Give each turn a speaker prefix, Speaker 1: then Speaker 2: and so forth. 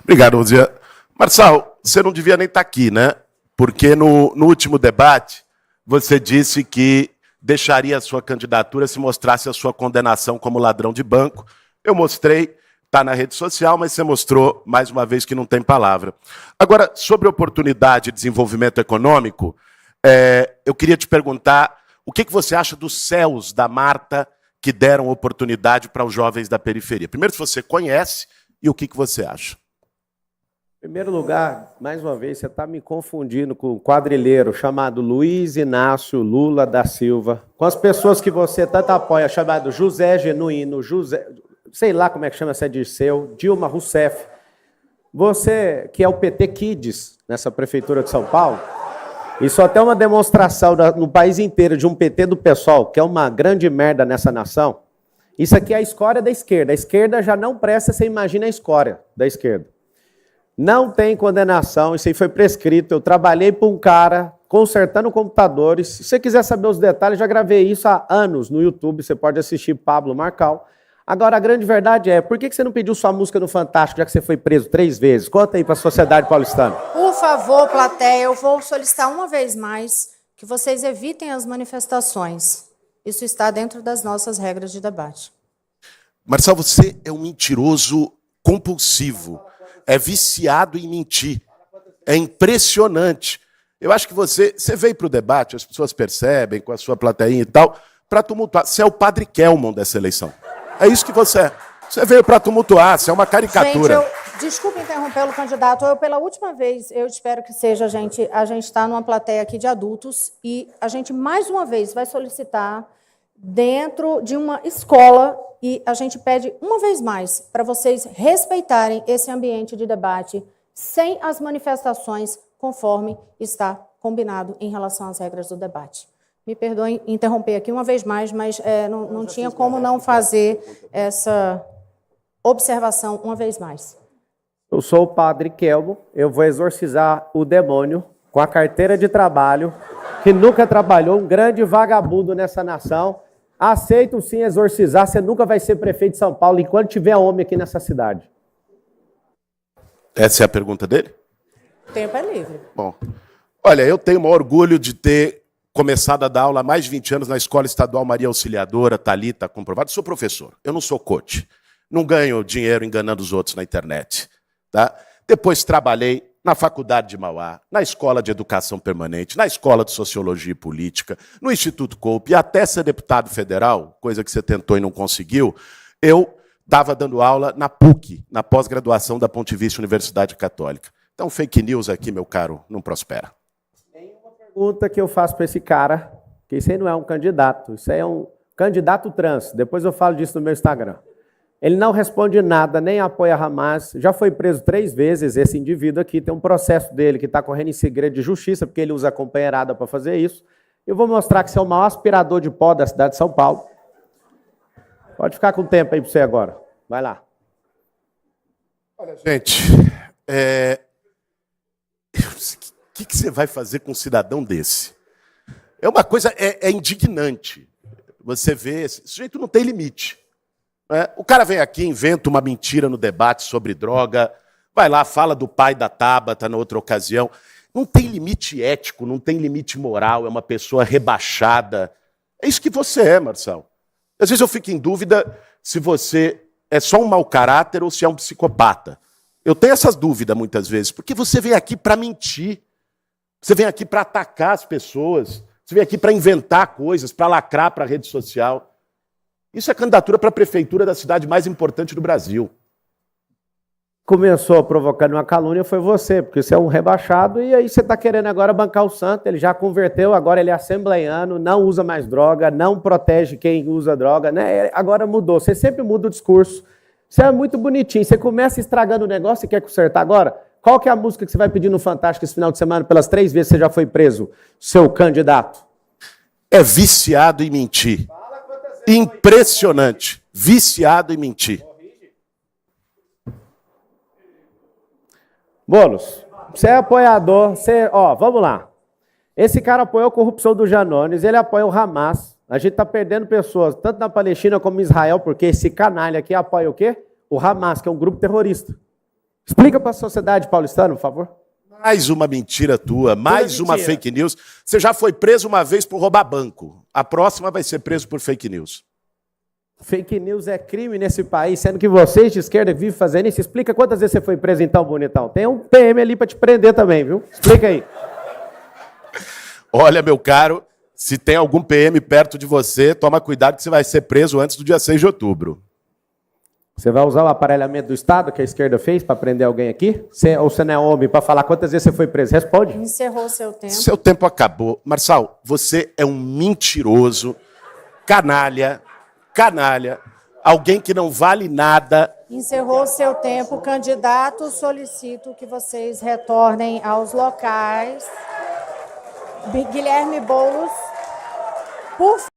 Speaker 1: Obrigado, Luzia. Marçal, você não devia nem estar aqui, né? Porque no último debate, você disse que deixaria a sua candidatura se mostrasse a sua condenação como ladrão de banco. Eu mostrei, está na rede social, mas você mostrou, mais uma vez, que não tem palavra. Agora, sobre oportunidade de desenvolvimento econômico, eu queria te perguntar o que você acha dos céus da Marta que deram oportunidade para os jovens da periferia. Primeiro, se você conhece, e o que você acha?
Speaker 2: Em primeiro lugar, mais uma vez, você está me confundindo com um quadrilheiro chamado Luiz Inácio Lula da Silva, com as pessoas que você tanto apoia, chamado José Genuíno, José, sei lá como é que chama, se é Dirceu, Dilma Rousseff. Você, que é o PT Kids, nessa prefeitura de São Paulo, isso até é uma demonstração no país inteiro de um PT do PSOL, que é uma grande merda nessa nação. Isso aqui é a escória da esquerda. A esquerda já não presta, você imagina a escória da esquerda. Não tem condenação, isso aí foi prescrito. Eu trabalhei para um cara consertando computadores. Se você quiser saber os detalhes, já gravei isso há anos no YouTube, você pode assistir Pablo Marcal. Agora, a grande verdade é, por que você não pediu sua música no Fantástico, já que você foi preso 3 vezes? Conta aí para a sociedade paulistana.
Speaker 3: Por favor, plateia, eu vou solicitar uma vez mais que vocês evitem as manifestações. Isso está dentro das nossas regras de debate.
Speaker 1: Marçal, você é um mentiroso compulsivo. É viciado em mentir. É impressionante. Eu acho que você veio para o debate, as pessoas percebem, com a sua plateia e tal, para tumultuar. Você é o Padre Kelmon dessa eleição. É isso que você é. Você veio para tumultuar, você é uma caricatura.
Speaker 3: Gente, desculpe interromper o candidato. Pela última vez, eu espero que seja, a gente está numa plateia aqui de adultos e a gente, mais uma vez, vai solicitar dentro de uma escola e a gente pede uma vez mais para vocês respeitarem esse ambiente de debate sem as manifestações conforme está combinado em relação às regras do debate. Me perdoem interromper aqui uma vez mais, mas não tinha como não fazer essa observação uma vez mais.
Speaker 2: Eu sou o Padre Kelmo, eu vou exorcizar o demônio com a carteira de trabalho, que nunca trabalhou, um grande vagabundo nessa nação. Aceito sim exorcizar, você nunca vai ser prefeito de São Paulo enquanto tiver homem aqui nessa cidade.
Speaker 1: Essa é a pergunta dele?
Speaker 3: O tempo é livre.
Speaker 1: Bom, olha, eu tenho o maior orgulho de ter começado a dar aula há mais de 20 anos na Escola Estadual Maria Auxiliadora, Thalita, comprovado. Sou professor, eu não sou coach. Não ganho dinheiro enganando os outros na internet. Tá? Depois trabalhei na Faculdade de Mauá, na Escola de Educação Permanente, na Escola de Sociologia e Política, no Instituto Coupe, e até ser deputado federal, coisa que você tentou e não conseguiu, eu estava dando aula na PUC, na pós-graduação da Pontifícia Universidade Católica. Então, fake news aqui, meu caro, não prospera.
Speaker 2: Tem uma pergunta que eu faço para esse cara, que isso aí não é um candidato, isso aí é um candidato trans. Depois eu falo disso no meu Instagram. Ele não responde nada, nem apoia a Hamas, já foi preso 3 vezes, esse indivíduo aqui, tem um processo dele que está correndo em segredo de justiça, porque ele usa a companheirada para fazer isso. Eu vou mostrar que você é o maior aspirador de pó da cidade de São Paulo. Pode ficar com o tempo aí para você agora. Vai lá.
Speaker 1: Olha, gente, o que você vai fazer com um cidadão desse? É uma coisa, é indignante. Você vê, esse sujeito não tem limite. O cara vem aqui, inventa uma mentira no debate sobre droga, vai lá, fala do pai da Tabata na outra ocasião. Não tem limite ético, não tem limite moral, é uma pessoa rebaixada. É isso que você é, Marçal. Às vezes eu fico em dúvida se você é só um mau caráter ou se é um psicopata. Eu tenho essas dúvidas muitas vezes, porque você vem aqui para mentir, você vem aqui para atacar as pessoas, você vem aqui para inventar coisas, para lacrar para a rede social. Isso é candidatura para a prefeitura da cidade mais importante do Brasil.
Speaker 2: Começou provocando uma calúnia foi você, porque você é um rebaixado e aí você está querendo agora bancar o santo, ele já converteu, agora ele é assembleiano, não usa mais droga, não protege quem usa droga, né? Agora mudou, você sempre muda o discurso. Você é muito bonitinho, você começa estragando o negócio e quer consertar agora? Qual que é a música que você vai pedir no Fantástico esse final de semana pelas 3 vezes que você já foi preso, seu candidato?
Speaker 1: É viciado em mentir. Impressionante. Viciado em mentir.
Speaker 2: Boulos, você é apoiador, vamos lá. Esse cara apoiou a corrupção do Janones, ele apoia o Hamas. A gente está perdendo pessoas, tanto na Palestina como em Israel, porque esse canalha aqui apoia o quê? O Hamas, que é um grupo terrorista. Explica para a sociedade paulistana, por favor.
Speaker 1: Mais uma mentira tua, mais uma
Speaker 2: mentira.
Speaker 1: fake news. Você já foi preso uma vez por roubar banco. A próxima vai ser preso por fake news.
Speaker 2: Fake news é crime nesse país, sendo que vocês de esquerda vivem fazendo isso. Explica quantas vezes você foi preso então, bonitão. Tem um PM ali para te prender também, viu? Explica aí.
Speaker 1: Olha, meu caro, se tem algum PM perto de você, toma cuidado que você vai ser preso antes do dia 6 de outubro.
Speaker 2: Você vai usar o aparelhamento do Estado que a esquerda fez para prender alguém aqui? Ou você não é homem para falar quantas vezes você foi preso? Responde.
Speaker 3: Encerrou seu tempo.
Speaker 1: Seu tempo acabou. Marçal, você é um mentiroso, canalha, alguém que não vale nada.
Speaker 3: Encerrou seu tempo. Candidato, solicito que vocês retornem aos locais. Guilherme Boulos, por favor.